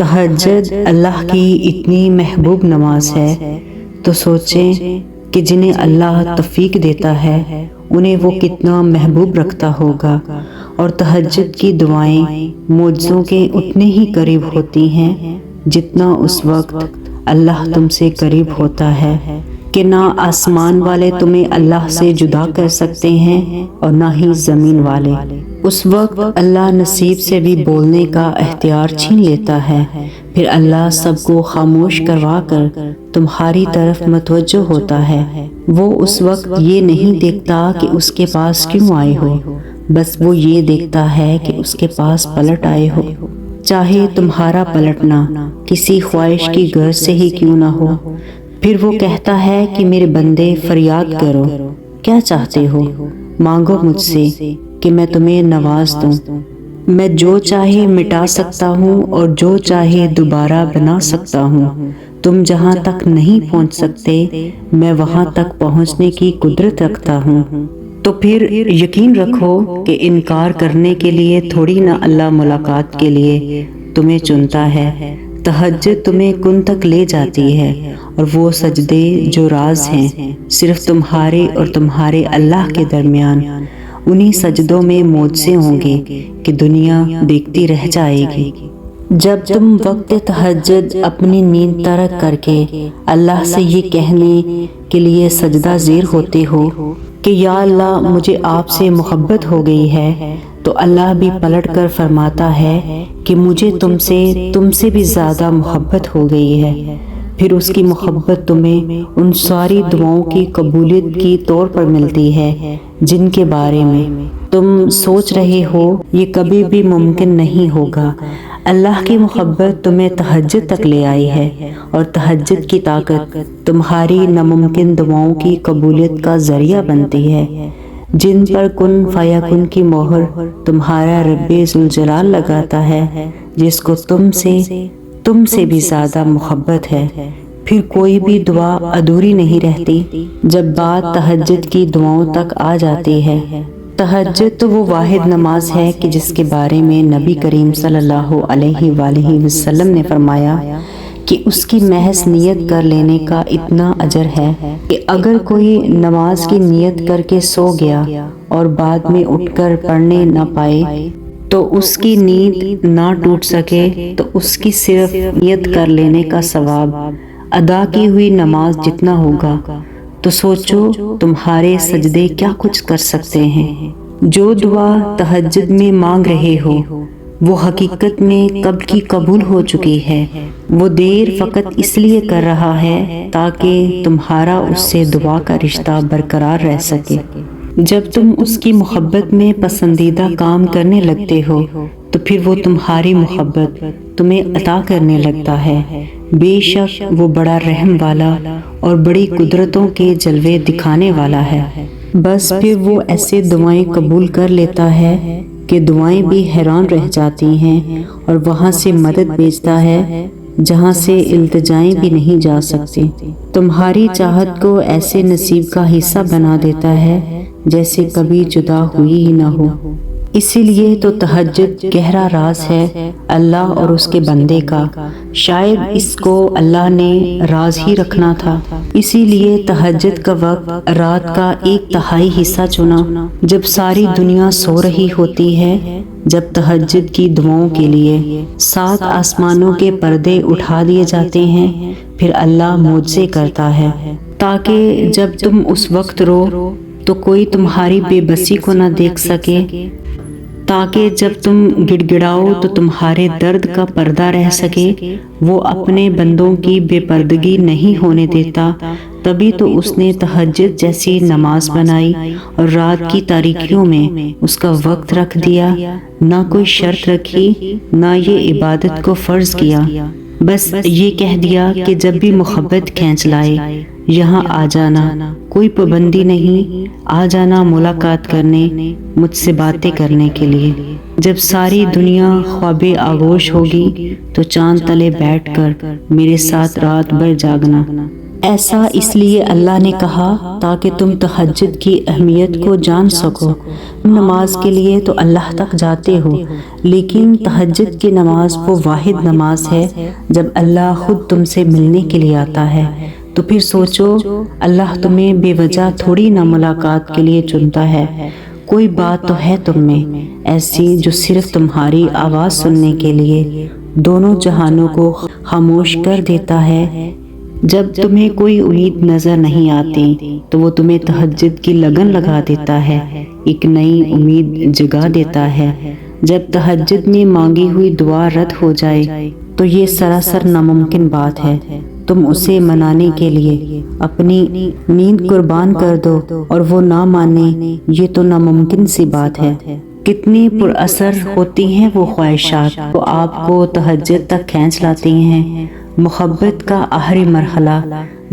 تہجد اللہ کی اتنی محبوب نماز ہے تو سوچیں کہ جنہیں اللہ توفیق دیتا ہے انہیں وہ کتنا محبوب رکھتا ہوگا، اور تہجد کی دعائیں معجزوں کے اتنے ہی قریب ہوتی ہیں جتنا اس وقت اللہ تم سے قریب ہوتا ہے کہ نہ آسمان والے تمہیں اللہ سے جدا کر سکتے ہیں اور نہ ہی زمین والے۔ اس وقت اللہ نصیب سے بھی بولنے کا اختیار چھین لیتا ہے، پھر اللہ سب کو خاموش کروا کر تمہاری طرف متوجہ ہوتا ہے۔ وہ اس وقت یہ نہیں دیکھتا کہ اس کے پاس کیوں آئے ہو، بس وہ یہ دیکھتا ہے کہ اس کے پاس پلٹ آئے ہو، چاہے تمہارا پلٹنا کسی خواہش کی غرض سے ہی کیوں نہ ہو۔ پھر وہ کہتا ہے کہ میرے بندے فریاد کرو، کیا چاہتے ہو، مانگو مجھ سے کہ میں تمہیں نواز دوں۔ میں جو چاہے مٹا سکتا ہوں اور جو چاہے دوبارہ بنا سکتا ہوں۔ تم جہاں تک نہیں پہنچ سکتے میں وہاں تک پہنچنے کی قدرت رکھتا ہوں۔ تو پھر یقین رکھو کہ انکار کرنے کے لیے تھوڑی نہ اللہ ملاقات کے لیے تمہیں چنتا ہے۔ تہجد تمہیں کن تک لے جاتی ہے، اور وہ سجدے جو راز ہیں صرف تمہارے اور تمہارے اللہ کے درمیان، انہی سجدوں میں معجزے ہوں گے کہ دنیا دیکھتی رہ جائے گی۔ جب تم وقت تہجد اپنی نیند ترک کر کے اللہ سے یہ کہنے کے لیے سجدہ زیر ہوتے ہو کہ یا اللہ مجھے آپ سے محبت ہو گئی ہے، تو اللہ بھی پلٹ کر فرماتا ہے کہ مجھے تم سے بھی زیادہ محبت ہو گئی ہے۔ پھر اس کی محبت تمہیں ان ساری دعاؤں کی قبولیت کی طور پر ملتی ہے جن کے بارے میں تم سوچ رہے ہو یہ کبھی بھی ممکن نہیں ہوگا۔ اللہ کی محبت تمہیں تہجد تک لے آئی ہے، اور تہجد کی طاقت تمہاری ناممکن دعاؤں کی قبولیت کا ذریعہ بنتی ہے، جن پر کن فیکن کی مہر تمہارا رب ذوالجلال لگاتا ہے، جس کو تم سے بھی زیادہ محبت ہے۔ پھر کوئی بھی دعا ادھوری نہیں رہتی جب بات تہجد کی دعاؤں تک آ جاتی ہے۔ تہجد تو وہ واحد نماز ہے کہ جس کے بارے میں نبی کریم صلی اللہ علیہ وآلہ وسلم نے فرمایا کہ اس کی محض نیت کر لینے کا اتنا اجر ہے کہ اگر کوئی نماز کی نیت کر کے سو گیا اور بعد میں اٹھ کر پڑھنے نہ پائے تو اس کی نیند نہ ٹوٹ سکے تو اس کی صرف نیت کر لینے کا ثواب ادا کی ہوئی نماز جتنا ہوگا۔ تو سوچو تمہارے سجدے کیا کچھ کر سکتے ہیں۔ جو دعا تہجد میں مانگ رہے ہو وہ حقیقت میں کب کی قبول ہو چکی ہے، وہ دیر فقط اس لیے کر رہا ہے تاکہ تمہارا اس سے دعا کا رشتہ برقرار رہ سکے۔ جب تم اس کی محبت میں پسندیدہ کام کرنے لگتے ہو تو پھر وہ تمہاری محبت تمہیں عطا کرنے لگتا ہے۔ بے شک وہ بڑا رحم والا اور بڑی قدرتوں کے جلوے دکھانے والا ہے۔ بس پھر وہ ایسے دعائیں قبول کر لیتا ہے کہ دعائیں بھی حیران رہ جاتی ہیں، اور وہاں سے مدد بھیجتا ہے جہاں سے التجائیں بھی نہیں جا سکتی۔ تمہاری چاہت کو ایسے نصیب کا حصہ بنا دیتا ہے جیسے کبھی جدا ہوئی ہی نہ ہو۔ اسی لیے تو تہجد گہرا راز ہے اللہ اور اس کے بندے کا، شاید اس کو اللہ نے راز ہی رکھنا تھا، اسی لیے تہجد کا وقت رات کا 1/3 حصہ چنا جب ساری دنیا سو رہی ہوتی ہے، جب تہجد کی دعاؤں کے لیے 7 آسمانوں کے پردے اٹھا دیے جاتے ہیں۔ پھر اللہ معجزے کرتا ہے تاکہ جب تم اس وقت رو تو کوئی تمہاری بے بسی کو نہ دیکھ سکے، تاکہ جب تم گڑ گڑاؤ تو تمہارے درد کا پردہ رہ سکے۔ وہ اپنے بندوں کی بے پردگی نہیں ہونے دیتا، تبھی تو اس نے تہجد جیسی نماز بنائی اور رات کی تاریکیوں میں اس کا وقت رکھ دیا، نہ کوئی شرط رکھی نہ یہ عبادت کو فرض کیا، بس یہ کہہ دیا کہ جب بھی محبت کھینچ لائے یہاں آ جانا، کوئی پابندی نہیں، آ جانا ملاقات کرنے، مجھ سے باتیں کرنے کے لیے۔ جب ساری دنیا خواب آغوش ہوگی تو چاند تلے بیٹھ کر میرے ساتھ رات بھر جاگنا۔ ایسا اس لیے اللہ نے کہا تاکہ تم تہجد کی اہمیت کو جان سکو۔ نماز کے لیے تو اللہ تک جاتے ہو، لیکن تہجد کی نماز وہ واحد نماز ہے جب اللہ خود تم سے ملنے کے لیے آتا ہے۔ تو پھر سوچو، اللہ تمہیں بے وجہ تھوڑی نہ ملاقات کے لیے چنتا ہے۔ کوئی بات تو ہے تم میں ایسی جو صرف تمہاری آواز سننے کے لیے دونوں جہانوں کو خاموش کر دیتا ہے۔ جب تمہیں کوئی امید نظر نہیں آتی تو وہ تمہیں تہجد کی لگن لگا دیتا ہے، ایک نئی امید جگا دیتا ہے۔ جب تہجد میں مانگی ہوئی دعا رد ہو جائے تو یہ سراسر ناممکن بات ہے۔ تم اسے منانے کے لیے اپنی نیند قربان کر دو اور وہ نہ مانے، یہ تو ناممکن سی بات ہے۔ کتنی پر اثر ہوتی ہیں وہ خواہشات، وہ آپ کو تہجد تک کھینچ لاتی ہیں۔ محبت کا آخری مرحلہ،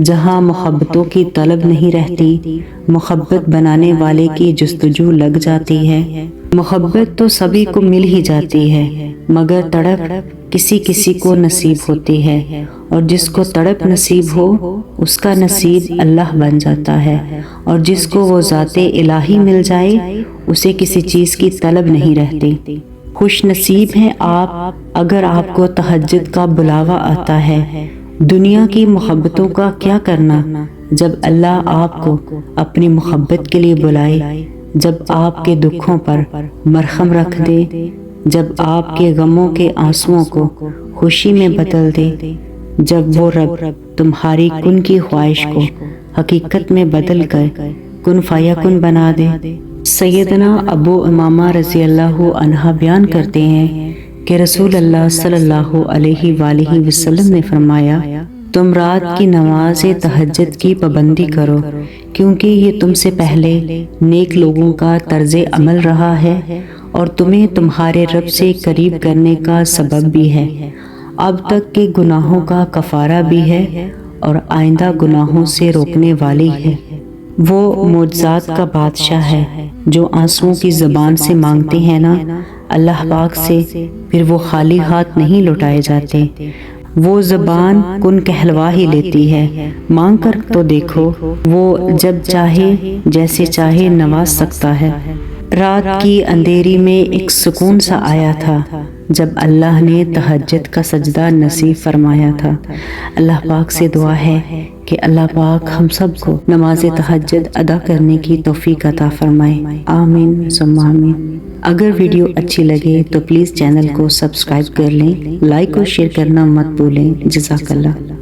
جہاں محبتوں کی طلب نہیں رہتی، محبت بنانے والے کی جستجو لگ جاتی ہے۔ محبت تو سبھی کو مل ہی جاتی ہے، مگر تڑپ کسی کسی کو نصیب ہوتی ہے، اور جس کو تڑپ نصیب ہو اس کا نصیب اللہ بن جاتا ہے، اور جس کو وہ ذات الہی مل جائے اسے کسی چیز کی طلب نہیں رہتی۔ خوش نصیب ہیں آپ اگر آپ کو تہجد کا بلاوا آتا ہے۔ دنیا کی محبتوں کا کیا کرنا جب اللہ آپ کو اپنی محبت کے لیے بلائے، جب آپ کے دکھوں پر مرہم رکھ دے، جب آپ کے غموں کے آنسوؤں کو خوشی میں بدل دے، جب وہ رب تمہاری کن کی خواہش کو حقیقت میں بدل کر کن فیکن بنا دے۔ سیدنا ابو امامہ رضی اللہ عنہ بیان کرتے ہیں کہ رسول اللہ صلی اللہ علیہ وآلہ وسلم نے فرمایا، تم رات کی نماز تہجد کی پابندی کرو، کیونکہ یہ تم سے پہلے نیک لوگوں کا طرز عمل رہا ہے اور تمہیں تمہارے رب سے قریب کرنے کا سبب بھی ہے، اب تک کے گناہوں کا کفارہ بھی ہے اور آئندہ گناہوں سے روکنے والی ہے۔ وہ معجزات کا بادشاہ ہے، جو آنسوؤں کی زبان سے مانگتے ہیں نا اللہ پاک سے، پھر وہ خالی ہاتھ نہیں لوٹائے جاتے۔ وہ زبان کن کہلوا ہی لیتی ہے، مانگ کر تو دیکھو، وہ جب چاہے جیسے چاہے نواز سکتا ہے۔ رات کی اندھیری میں ایک سکون سا آیا تھا جب اللہ نے تہجد کا سجدہ نصیب فرمایا تھا۔ اللہ پاک سے دعا ہے کہ اللہ پاک ہم سب کو نماز تہجد ادا کرنے کی توفیق عطا فرمائے، آمین ثم آمین۔ اگر ویڈیو اچھی لگے تو پلیز چینل کو سبسکرائب کر لیں، لائک اور شیئر کرنا مت بھولیں۔ جزاک اللہ۔